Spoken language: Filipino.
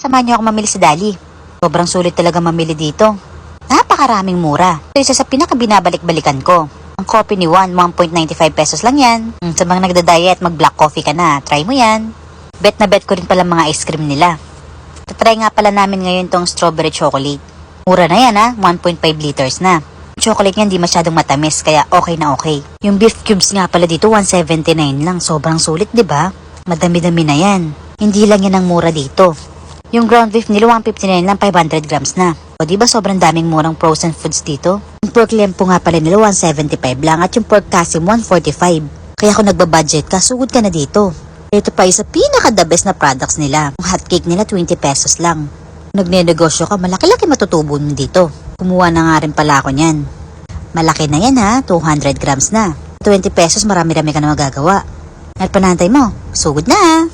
samahan niyo ako mamili sa Dali. Sobrang sulit talaga mamili dito. Napakaraming mura. Ito isa sa pinakabinabalik-balikan ko. Ang coffee ni Juan, 1.95 pesos lang yan. Sa mga nagda-diet, mag-black coffee ka na. Try mo yan. Bet na bet ko rin pala mga ice cream nila. Tatry nga pala namin ngayon tong strawberry chocolate. Mura na yan 1.5 liters na. Chocolate niyan di masyadong matamis, kaya okay na okay. Yung beef cubes nga pala dito, 179 lang. Sobrang sulit, di ba? Madami-dami na yan. Hindi lang yan ang mura dito. Yung ground beef nila, 159 lang, 500 grams na. O di ba sobrang daming murang frozen foods dito? Yung pork lempo nga pala nila, 175 lang. At yung pork kasim, 145. Kaya kung nagbabudget ka, sugod ka na dito. Ito pa isa pinaka-the best na products nila. Yung hot cake nila, 20 pesos lang. Nagne-negosyo ka, malaki-laki matutubo mo dito. Kumuha na nga rin pala ako niyan. Malaki na yan 200 grams na. 20 pesos, marami-rami ka na magagawa. At panantay mo, sugod na